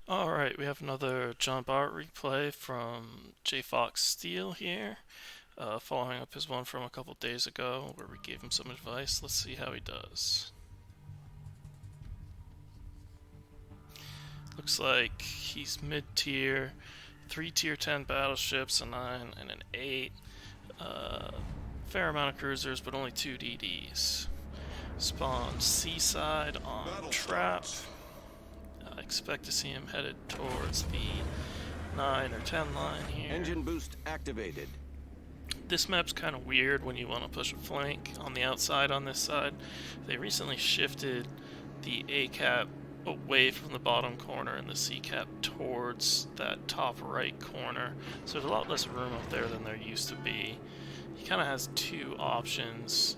Alright, we have another John Bart replay from J Fox Steel here, following up his one from a couple days ago where we gave him some advice. Let's see how he does. Looks like he's mid-tier, 3 tier 10 battleships, a 9 and an 8, fair amount of cruisers but only 2 DDs. Spawn seaside on trap. I expect to see him headed towards the 9 or 10 line here. Engine boost activated. This map's kind of weird when you want to push a flank on the outside on this side. They recently shifted the A cap away from the bottom corner and the C cap towards that top right corner. So there's a lot less room up there than there used to be. He kind of has two options,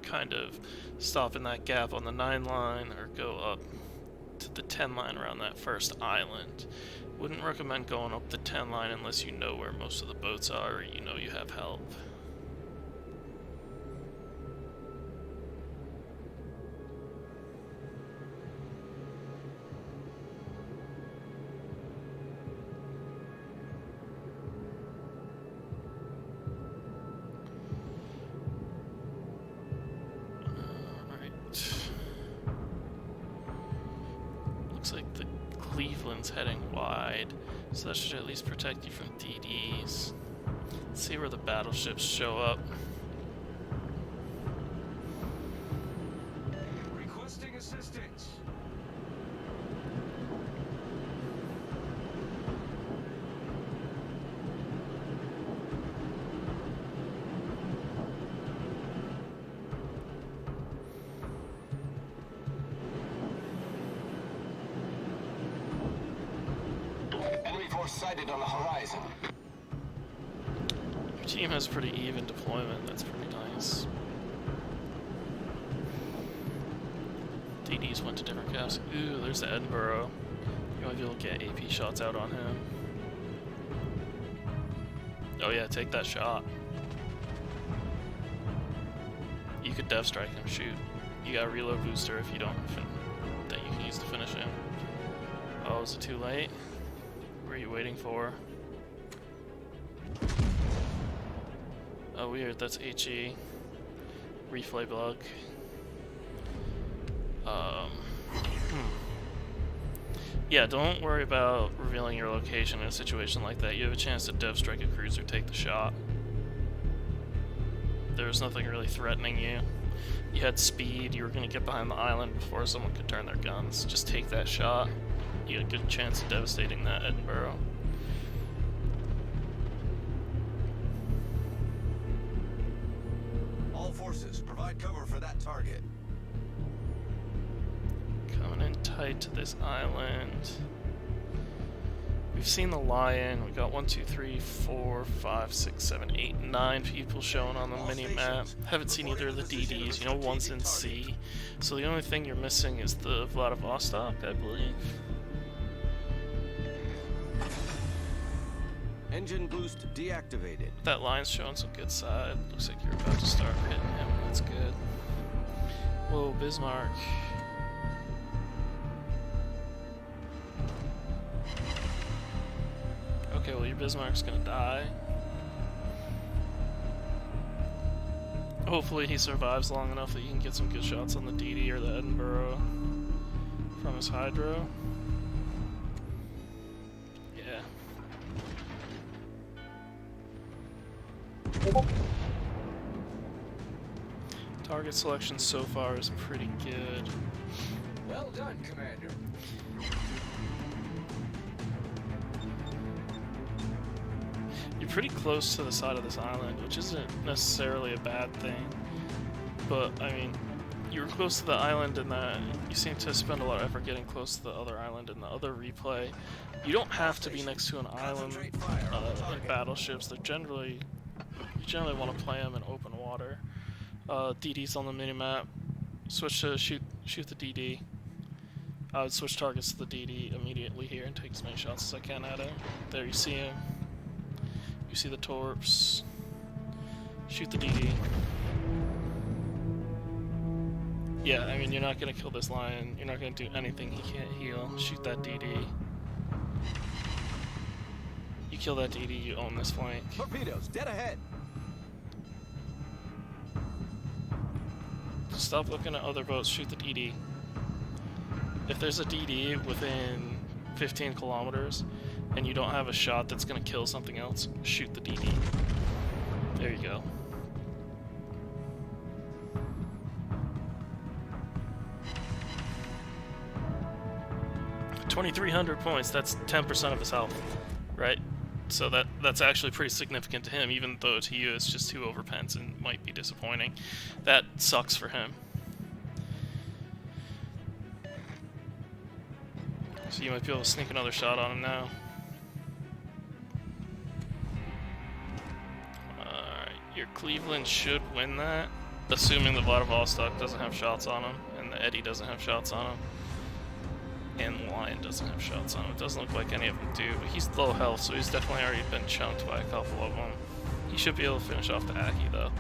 kind of stop in that gap on the 9 line or go up to the 10 line around that first island. Wouldn't recommend going up the 10 line unless you know where most of the boats are or you know you have help. Looks like the Cleveland's heading wide, so that should at least protect you from DDs. Let's see where the battleships show up. Requesting assistance. Sighted on the horizon. Your team has pretty even deployment, that's pretty nice. DDs went to different caps. Ooh, there's the Edinburgh. You might be able to get AP shots out on him. Oh yeah, take that shot. You could dev strike him, shoot. You got a reload booster if you don't that you can use to finish him. Oh, is it too late? What are you waiting for? Oh, weird. That's HE. Reflay bug. Yeah, don't worry about revealing your location in a situation like that. You have a chance to dev strike a cruiser, take the shot. There's nothing really threatening you. You had speed, you were going to get behind the island before someone could turn their guns. Just take that shot. You had a good chance of devastating that Edinburgh. All forces, provide cover for that target. Coming in tight to this island. We've seen the Lion. We got 1, 2, 3, 4, 5, 6, 7, 8, 9 people showing on the mini-map. Haven't seen either of the DDs. You know, one's in C. So the only thing you're missing is the Vladivostok, I believe. Engine boost deactivated. That line's showing some good side. Looks like you're about to start hitting him. That's good. Whoa, Bismarck. Okay, well your Bismarck's gonna die. Hopefully he survives long enough that you can get some good shots on the DD or the Edinburgh from his Hydro. Yeah. Target selection so far is pretty good. Well done, Commander. You're pretty close to the side of this island, which isn't necessarily a bad thing. But, I mean, you were close to the island in that you seem to spend a lot of effort getting close to the other island in the other replay. You don't have to be next to an island in battleships. You generally want to play them in open water. DD's on the minimap. Switch to shoot the DD. I would switch targets to the DD immediately here and take as many shots as I can at him. There, you see him. You see the torps. Shoot the DD. Yeah, I mean, you're not going to kill this lion. You're not going to do anything he can't heal. Shoot that DD. You kill that DD, you own this flank. Torpedoes, dead ahead. Stop looking at other boats, shoot the DD. If there's a DD within 15 kilometers and you don't have a shot that's going to kill something else, shoot the DD. There you go. $2,300 points, that's 10% of his health, right? So that's actually pretty significant to him, even though to you it's just 2 overpens and might be disappointing. That sucks for him. So you might be able to sneak another shot on him now. Alright, your Cleveland should win that, assuming the Vladivostok doesn't have shots on him, and the Eddie doesn't have shots on him. And the Lion doesn't have shots on him. It doesn't look like any of them do, but he's low health, so he's definitely already been chunked by a couple of them. He should be able to finish off the Aki, though.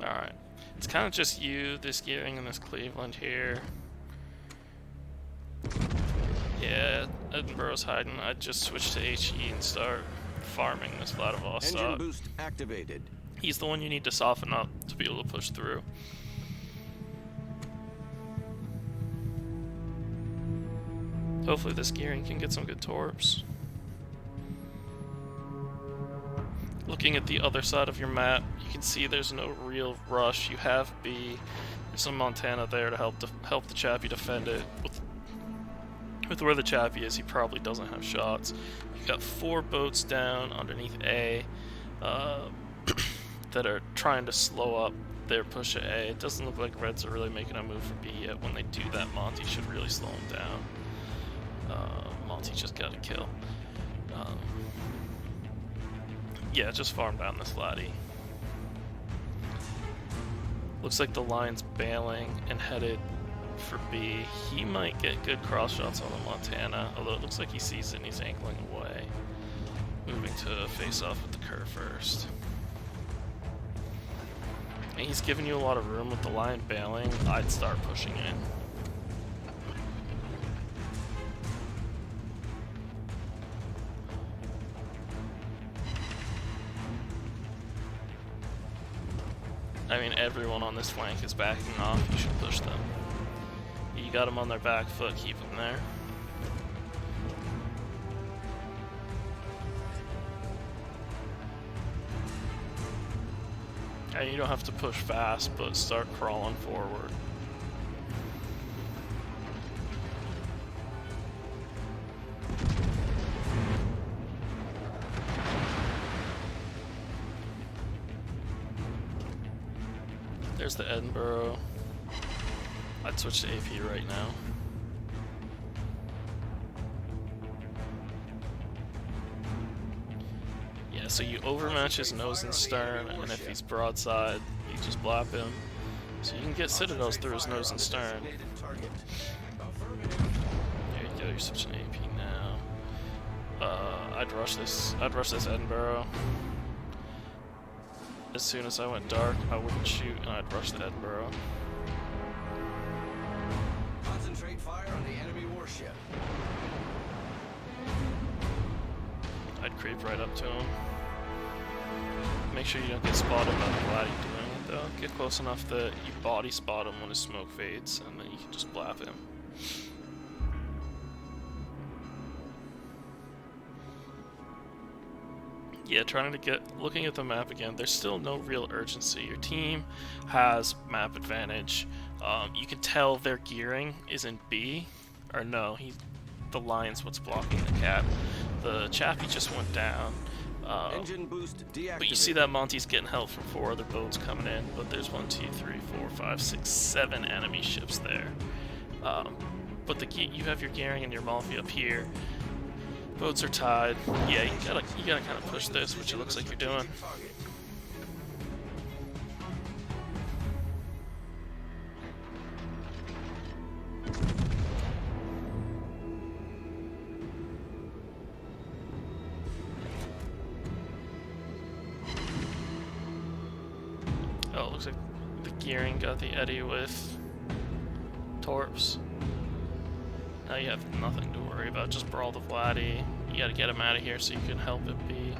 Alright. It's kind of just you, this Gearing, and this Cleveland here. Yeah, Edinburgh's hiding. I'd just switch to HE and start farming this Vladivostok. Engine boost activated. He's the one you need to soften up to be able to push through. Hopefully this Gearing can get some good torps. Looking at the other side of your map, you can see there's no real rush. You have B. There's some Montana there to help the Chappie defend it. With where the Chappie is, he probably doesn't have shots. You've got 4 boats down underneath A that are trying to slow up their push at A. It doesn't look like Reds are really making a move for B yet. When they do that, Monty should really slow him down. Monty just got a kill. Yeah, just farm down this laddie. Looks like the Lion's bailing and headed for B. He might get good cross shots on the Montana, although it looks like he sees it and he's angling away. Moving to face off with the Kerr first. And he's giving you a lot of room with the Lion bailing. I'd start pushing in. I mean, everyone on this flank is backing off. You should push them. You got them on their back foot, keep them there. And you don't have to push fast, but start crawling forward. There's the Edinburgh. I'd switch to AP right now. Yeah, so you overmatch his nose and stern, and if he's broadside, you just blap him. So you can get citadels through his nose and stern. There you go, you're switching AP now. I'd rush this Edinburgh. As soon as I went dark, I wouldn't shoot and I'd rush the Edinburgh. Concentrate fire on the enemy warship. I'd creep right up to him. Make sure you don't get spotted by the laddie doing it though. Get close enough that you body spot him when his smoke fades, and then you can just blap him. Yeah, looking at the map again, there's still no real urgency. Your team has map advantage. You can tell their gearing is in B, or no, the Lion's what's blocking the cap. The Chappie just went down. Engine boost deactivated. But you see that Monty's getting help from 4 other boats coming in, but there's 1, 2, 3, 4, 5, 6, 7 enemy ships there. But you have your gearing and your Malfi up here. Boats are tied. Yeah, you gotta kind of push this, which it looks like you're doing. looks like the gearing got the Eddy with torps. Now you have nothing to worry about, just brawl the Vladdy. You gotta get him out of here so you can help it be.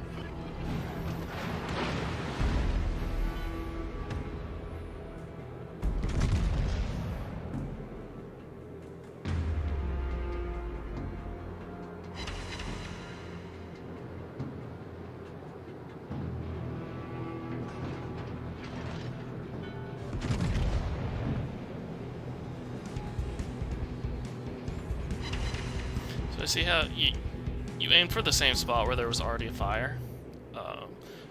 So I see how you aim for the same spot where there was already a fire.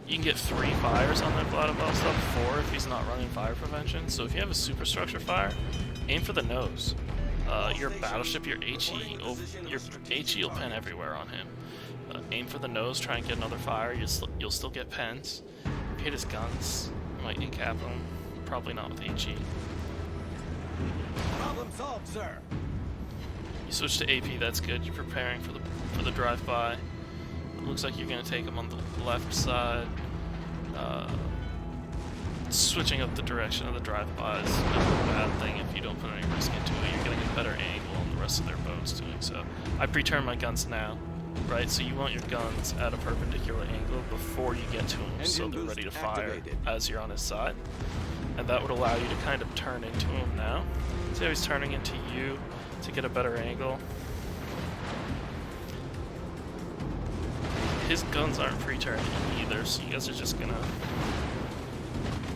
You can get 3 fires on that Vladimir stuff, 4 if he's not running fire prevention. So if you have a superstructure fire, aim for the nose. Your battleship, your HE will pen everywhere on him. Aim for the nose, try and get another fire. You'll still get pens. Hit his guns, you might incap him. Probably not with HE. Problem solved, sir. You switch to AP, that's good. You're preparing for the drive-by. Looks like you're going to take him on the left side. Switching up the direction of the drive-by is never a bad thing if you don't put any risk into it. You're going to get a better angle on the rest of their boats doing so. I pre-turn my guns now, right? So you want your guns at a perpendicular angle before you get to him so they're ready to fire as you're on his side. And that would allow you to kind of turn into him now. See how he's turning into you to get a better angle. His guns aren't pre-turning either, so you guys are just gonna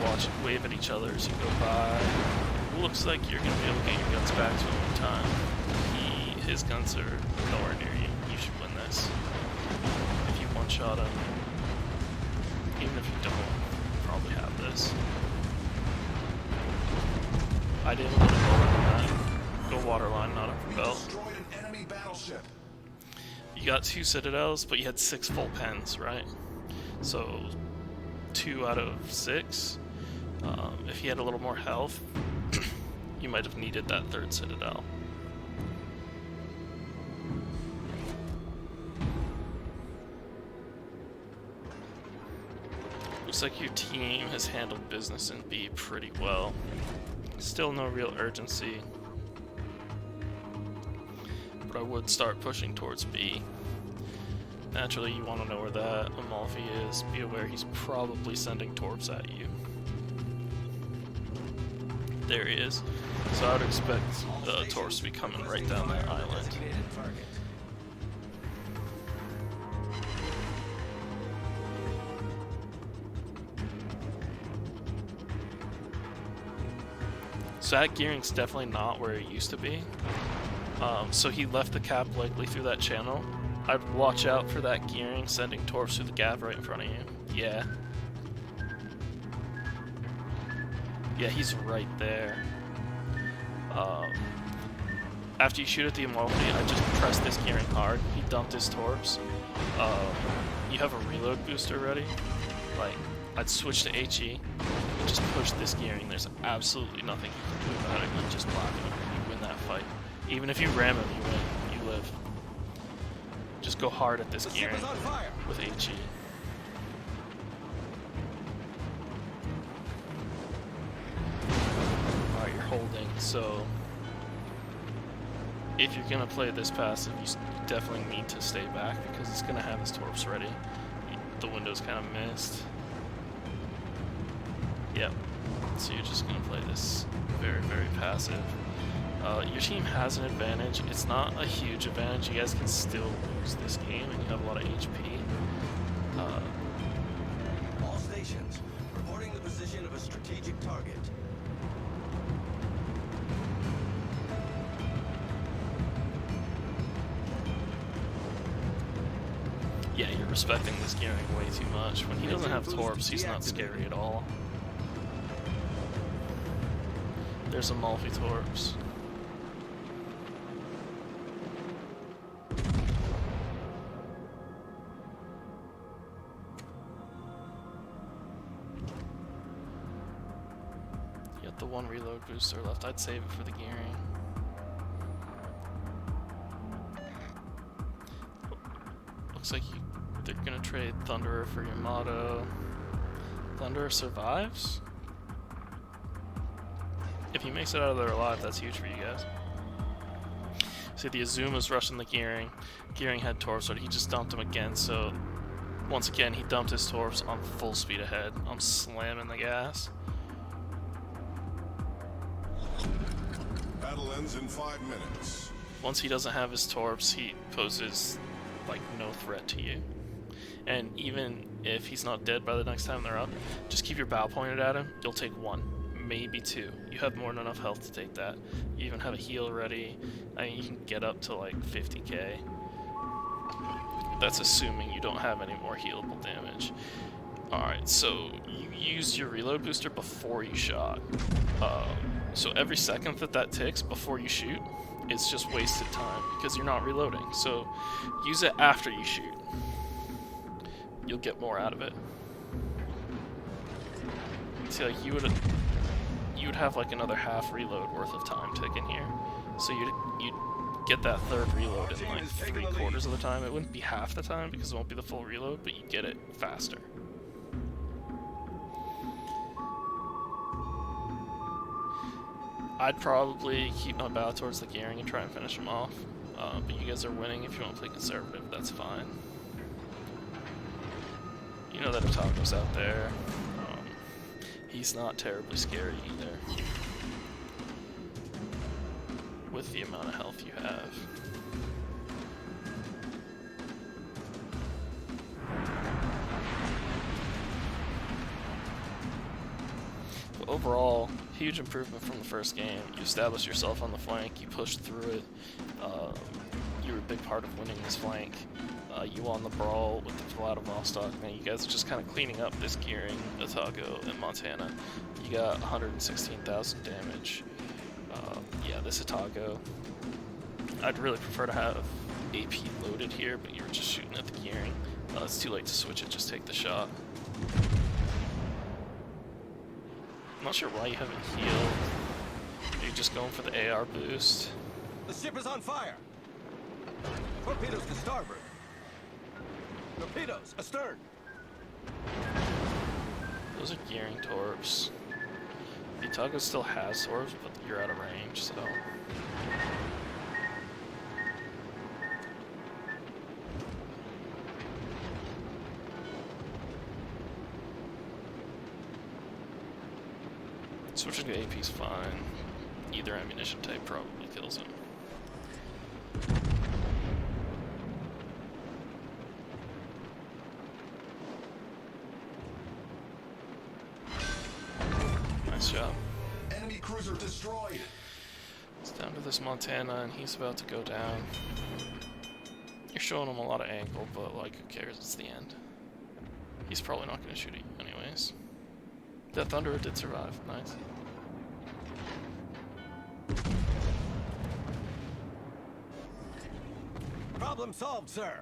watch wave at each other as you go by. Looks like you're gonna be able to get your guns back to him in time. His guns are nowhere near you. You should win this. If you one-shot him, even if you don't, you probably have this. I didn't want to go lower than that. Go waterline, not upper belt. You got 2 citadels, but you had 6 full pens, right? So 2 out of 6. If he had a little more health, you might have needed that 3rd citadel. Looks like your team has handled business in B pretty well. Still no real urgency. But I would start pushing towards B. Naturally, you want to know where that Amalfi is. Be aware he's probably sending torps at you. There he is. So I would expect the torps to be coming right down that island. So that gearing's definitely not where it used to be. So he left the cap likely through that channel. I'd watch out for that gearing sending torps through the gap right in front of you. Yeah. Yeah, he's right there. After you shoot at the Amalfi, I just press this gearing hard. He dumped his torps. You have a reload booster ready. Like, I'd switch to HE and just push this gearing. There's absolutely nothing you can do about it. You just block him. You win that fight. Even if you ram him, you win. You live. Just go hard at this gearing with HE. Alright, you're holding, so if you're gonna play this passive, you definitely need to stay back because it's gonna have his torps ready. The window's kind of missed. Yep. So you're just gonna play this very, very passive. Your team has an advantage. It's not a huge advantage. You guys can still lose this game, and you have a lot of HP. All stations reporting the position of a strategic target. Yeah, you're respecting this gearing way too much. When he doesn't have torps, he's not scary at all. There's Amalfi torps. You got the 1 reload booster left. I'd save it for the gearing. Looks like they're gonna trade Thunderer for Yamato. Thunderer survives? If he makes it out of there alive, that's huge for you guys. See, the Azuma's rushing the Gearing. Gearing had Torps, but he just dumped him again, so once again, he dumped his Torps on full speed ahead. I'm slamming the gas. Battle ends in 5 minutes. Once he doesn't have his Torps, he poses like no threat to you. And even if he's not dead by the next time they're up, just keep your bow pointed at him. You'll take 1, maybe 2. You have more than enough health to take that. You even have a heal ready. I mean, you can get up to like 50k. That's assuming you don't have any more healable damage. Alright, so you used your reload booster before you shot. So every second that ticks before you shoot, it's just wasted time because you're not reloading. So use it after you shoot. You'll get more out of it. See, like you would have like another half reload worth of time ticking here. So you'd get that third reload in like 3/4 of the time. It wouldn't be half the time because it won't be the full reload, but you get it faster. I'd probably keep my bow towards the Gearing and try and finish him off. But you guys are winning. If you want to play conservative, that's fine. You know that Otago's out there. He's not terribly scary either, with the amount of health you have. But overall, huge improvement from the first game. You established yourself on the flank, you pushed through it. You were a big part of winning this flank. You won the brawl with the Vladivostok. Now you guys are just kind of cleaning up this Gearing, Otago, and Montana. You got 116,000 damage. Yeah, this Otago. I'd really prefer to have AP loaded here, but you're just shooting at the Gearing. It's too late to switch it, just take the shot. I'm not sure why you haven't healed. Are you just going for the AR boost? The ship is on fire! Torpedoes to starboard! Torpedoes astern! Those are Gearing Torps. The Otago still has Torps, but you're out of range, so... Switching to AP is fine. Either ammunition type probably kills him. Nice job. Enemy cruiser destroyed. It's down to this Montana, and he's about to go down. You're showing him a lot of angle, but like, who cares? It's the end. He's probably not going to shoot at you anyways. That Thunderer did survive. Nice. Problem solved, sir.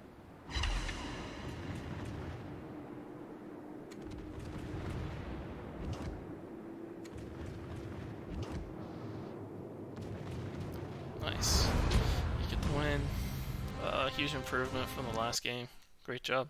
Nice. You get the win. Huge improvement from the last game. Great job.